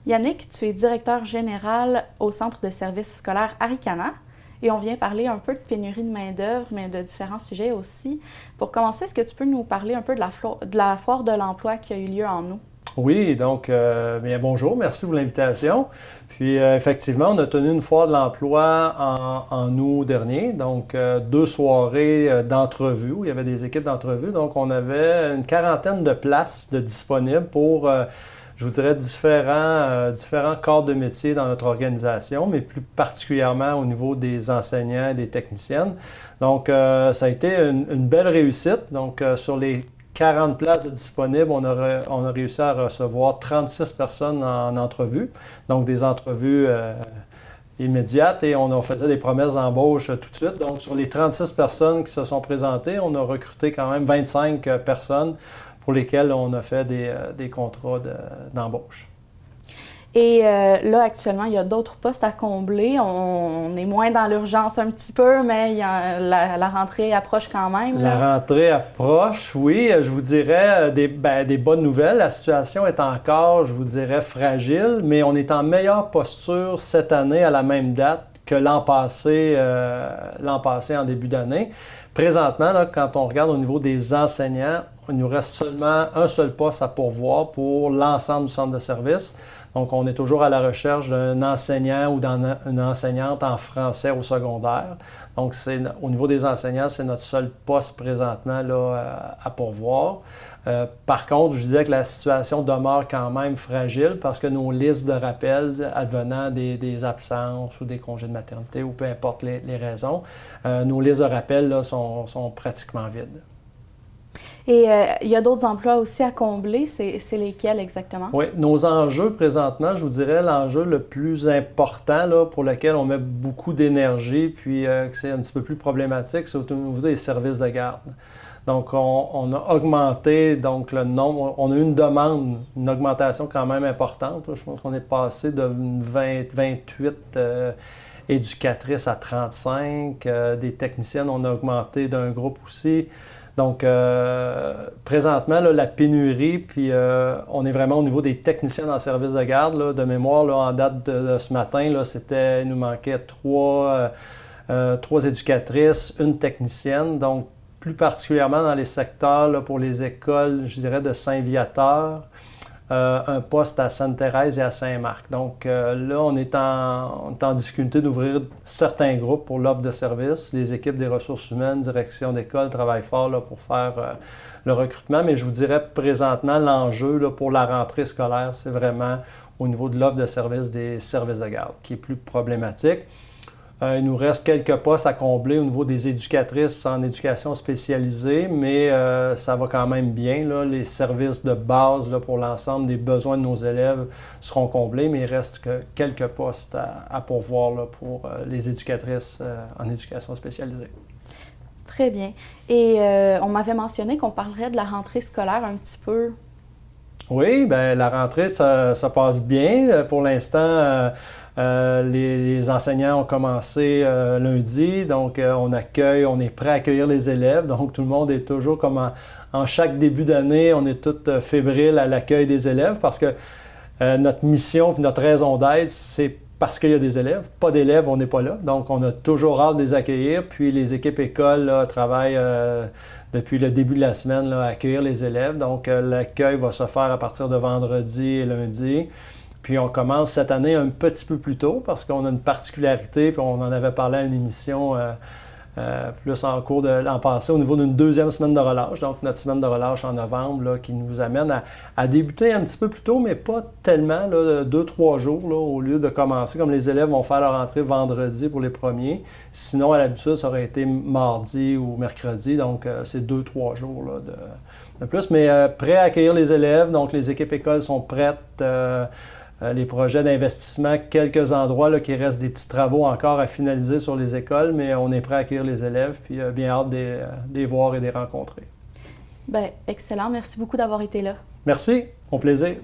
Yannick, tu es directeur général au Centre de services scolaires Arikana et on vient parler un peu de pénurie de main-d'œuvre, mais de différents sujets aussi. Pour commencer, est-ce que tu peux nous parler un peu de la foire de l'emploi qui a eu lieu en août? Oui, donc, bien bonjour, merci pour l'invitation. Puis, effectivement, on a tenu une foire de l'emploi en août dernier, donc deux soirées d'entrevues où il y avait des équipes d'entrevues. Donc, on avait une quarantaine de places de disponibles pour, je vous dirais, différents corps de métier dans notre organisation, mais plus particulièrement au niveau des enseignants et des techniciennes. Donc, ça a été une belle réussite. Donc, sur les 40 places disponibles, on a réussi à recevoir 36 personnes en entrevue, donc des entrevues immédiates et on faisait des promesses d'embauche tout de suite. Donc, sur les 36 personnes qui se sont présentées, on a recruté quand même 25 personnes pour lesquelles on a fait des contrats d'embauche. Et là, actuellement, il y a d'autres postes à combler. On est moins dans l'urgence un petit peu, mais la rentrée approche quand même. Là. La rentrée approche, oui. Je vous dirais des bonnes nouvelles. La situation est encore, je vous dirais, fragile, mais on est en meilleure posture cette année à la même date que l'an passé en début d'année. Présentement, là, quand on regarde au niveau des enseignants, il nous reste seulement un seul poste à pourvoir pour l'ensemble du centre de service. Donc, on est toujours à la recherche d'un enseignant ou d'une enseignante en français au secondaire. Donc, au niveau des enseignants, c'est notre seul poste présentement là, à pourvoir. Par contre, je disais que la situation demeure quand même fragile parce que nos listes de rappels advenant des absences ou des congés de maternité ou peu importe les raisons, nos listes de rappels là, sont pratiquement vides. Et il y a d'autres emplois aussi à combler. C'est lesquels exactement? Oui, nos enjeux présentement, je vous dirais, l'enjeu le plus important là, pour lequel on met beaucoup d'énergie puis que c'est un petit peu plus problématique, c'est au niveau des services de garde. Donc, on a augmenté donc, le nombre, on a eu une augmentation quand même importante. Je pense qu'on est passé de 28 éducatrices à 35. Des techniciennes, on a augmenté d'un groupe aussi. Donc, présentement, là, la pénurie, puis on est vraiment au niveau des techniciens en service de garde. Là, de mémoire, là, en date de ce matin, là, il nous manquait trois éducatrices, une technicienne. Donc, plus particulièrement dans les secteurs, là, pour les écoles, je dirais, de Saint-Viateur, un poste à Sainte-Thérèse et à Saint-Marc. Donc là, on est en difficulté d'ouvrir certains groupes pour l'offre de services. Les équipes des ressources humaines, direction d'école travaillent fort là, pour faire le recrutement, mais je vous dirais présentement, l'enjeu là, pour la rentrée scolaire, c'est vraiment au niveau de l'offre de services des services de garde, qui est plus problématique. Il nous reste quelques postes à combler au niveau des éducatrices en éducation spécialisée, mais ça va quand même bien. Là. Les services de base là, pour l'ensemble des besoins de nos élèves seront comblés, mais il reste que quelques postes à pourvoir là, pour les éducatrices en éducation spécialisée. Très bien. Et on m'avait mentionné qu'on parlerait de la rentrée scolaire un petit peu. Oui, bien, la rentrée, ça passe bien. Pour l'instant, les enseignants ont commencé lundi, donc on est prêt à accueillir les élèves. Donc, tout le monde est toujours comme en chaque début d'année, on est tous fébriles à l'accueil des élèves parce que notre mission et notre raison d'être, c'est parce qu'il y a des élèves. Pas d'élèves, on n'est pas là. Donc, on a toujours hâte de les accueillir. Puis, les équipes écoles là, travaillent depuis le début de la semaine là, à accueillir les élèves. Donc, l'accueil va se faire à partir de vendredi et lundi. Puis, on commence cette année un petit peu plus tôt parce qu'on a une particularité, puis on en avait parlé à une émission plus en cours de l'an passé au niveau d'une deuxième semaine de relâche. Donc, notre semaine de relâche en novembre là, qui nous amène à débuter un petit peu plus tôt, mais pas tellement, 2-3 jours, là, au lieu de commencer comme les élèves vont faire leur entrée vendredi pour les premiers. Sinon, à l'habitude, ça aurait été mardi ou mercredi. Donc, c'est 2-3 jours là, de plus. Mais prêt à accueillir les élèves. Donc, les équipes écoles sont prêtes. Les projets d'investissement, quelques endroits là, qui restent des petits travaux encore à finaliser sur les écoles, mais on est prêt à accueillir les élèves, puis bien hâte de les voir et de les rencontrer. Bien, excellent. Merci beaucoup d'avoir été là. Merci, au plaisir.